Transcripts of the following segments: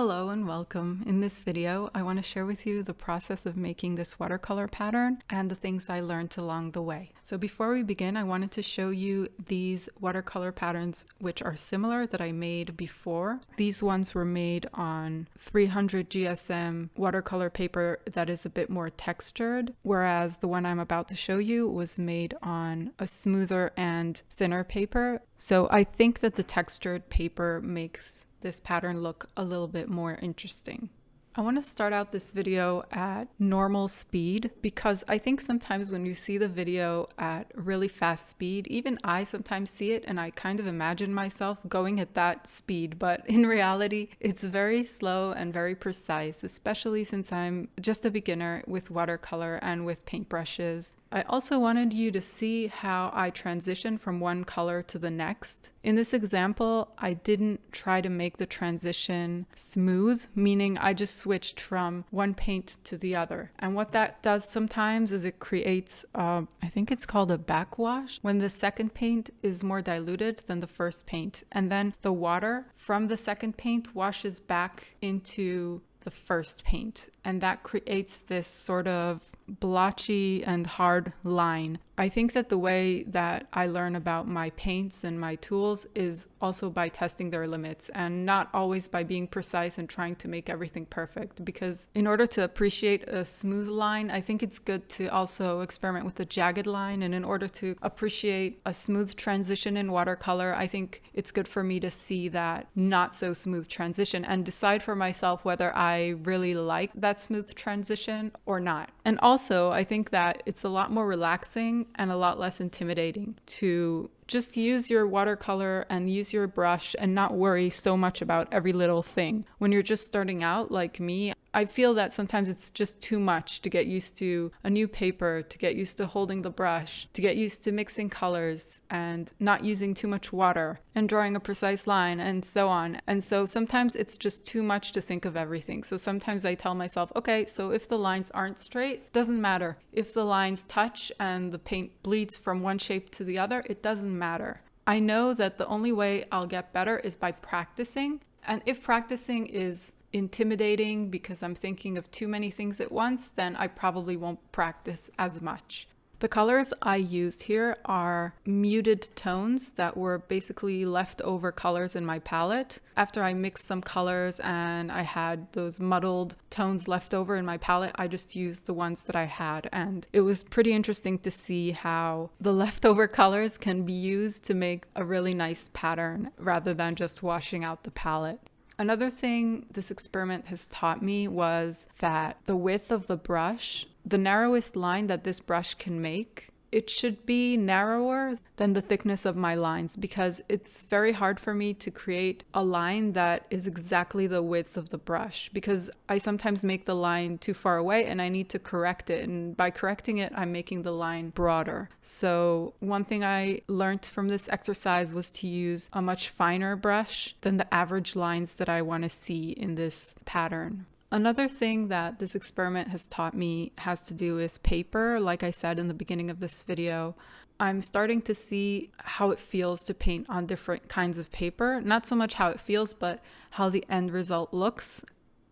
Hello and welcome. In this video, I want to share with you the process of making this watercolor pattern and the things I learned along the way. So before we begin, I wanted to show you these watercolor patterns which are similar that I made before. These ones were made on 300 GSM watercolor paper that is a bit more textured, whereas the one I'm about to show you was made on a smoother and thinner paper. So I think that the textured paper makes this pattern look a little bit more interesting. I want to start out this video at normal speed because I think sometimes when you see the video at really fast speed, even I sometimes see it and I kind of imagine myself going at that speed, but in reality, it's very slow and very precise, especially since I'm just a beginner with watercolor and with paintbrushes. I also wanted you to see how I transition from one color to the next. In this example, I didn't try to make the transition smooth, meaning I just switched from one paint to the other. And what that does sometimes is it creates, I think it's called a backwash, when the second paint is more diluted than the first paint. And then the water from the second paint washes back into the first paint. And that creates this sort of blotchy and hard line. I think that the way that I learn about my paints and my tools is also by testing their limits and not always by being precise and trying to make everything perfect, because in order to appreciate a smooth line, I think it's good to also experiment with a jagged line, and in order to appreciate a smooth transition in watercolor, I think it's good for me to see that not so smooth transition and decide for myself whether I really like that smooth transition or not. And also, I think that it's a lot more relaxing and a lot less intimidating to just use your watercolor and use your brush and not worry so much about every little thing. When you're just starting out like me, I feel that sometimes it's just too much to get used to a new paper, to get used to holding the brush, to get used to mixing colors and not using too much water and drawing a precise line and so on. And so sometimes it's just too much to think of everything. So sometimes I tell myself, okay, so if the lines aren't straight, doesn't matter. If the lines touch and the paint bleeds from one shape to the other, it doesn't matter. I know that the only way I'll get better is by practicing. And if practicing is intimidating because I'm thinking of too many things at once, then I probably won't practice as much. The colors I used here are muted tones that were basically leftover colors in my palette. After I mixed some colors and I had those muddled tones left over in my palette, I just used the ones that I had. And it was pretty interesting to see how the leftover colors can be used to make a really nice pattern rather than just washing out the palette. Another thing this experiment has taught me was that the width of the brush, the narrowest line that this brush can make, it should be narrower than the thickness of my lines, because it's very hard for me to create a line that is exactly the width of the brush, because I sometimes make the line too far away and I need to correct it. And by correcting it, I'm making the line broader. So one thing I learned from this exercise was to use a much finer brush than the average lines that I want to see in this pattern. Another thing that this experiment has taught me has to do with paper. Like I said in the beginning of this video, I'm starting to see how it feels to paint on different kinds of paper. Not so much how it feels, but how the end result looks.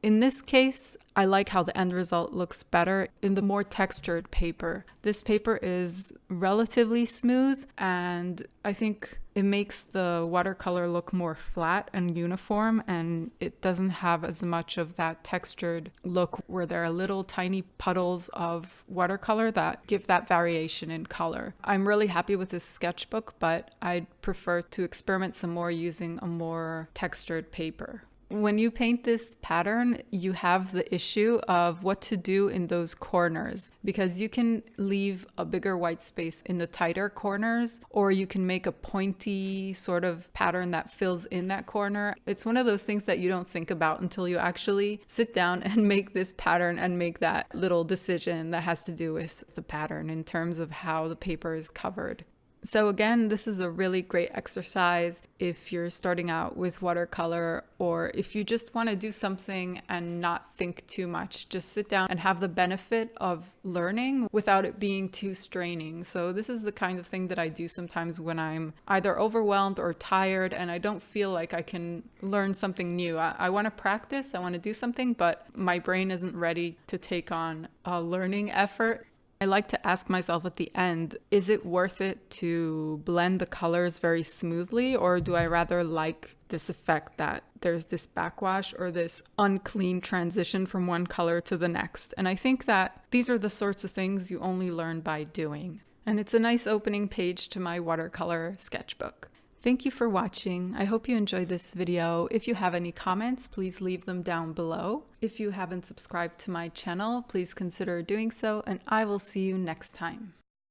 In this case, I like how the end result looks better in the more textured paper. This paper is relatively smooth, and I think it makes the watercolor look more flat and uniform, and it doesn't have as much of that textured look where there are little tiny puddles of watercolor that give that variation in color. I'm really happy with this sketchbook, but I'd prefer to experiment some more using a more textured paper. When you paint this pattern, you have the issue of what to do in those corners, because you can leave a bigger white space in the tighter corners, or you can make a pointy sort of pattern that fills in that corner. It's one of those things that you don't think about until you actually sit down and make this pattern and make that little decision that has to do with the pattern in terms of how the paper is covered. So again, this is a really great exercise if you're starting out with watercolor, or if you just want to do something and not think too much. Just sit down and have the benefit of learning without it being too straining. So this is the kind of thing that I do sometimes when I'm either overwhelmed or tired and I don't feel like I can learn something new. I want to practice, I want to do something, but my brain isn't ready to take on a learning effort. I like to ask myself at the end, is it worth it to blend the colors very smoothly, or do I rather like this effect that there's this backwash or this unclean transition from one color to the next? And I think that these are the sorts of things you only learn by doing. And it's a nice opening page to my watercolor sketchbook. Thank you for watching. I hope you enjoyed this video. If you have any comments, please leave them down below. If you haven't subscribed to my channel, please consider doing so, and I will see you next time.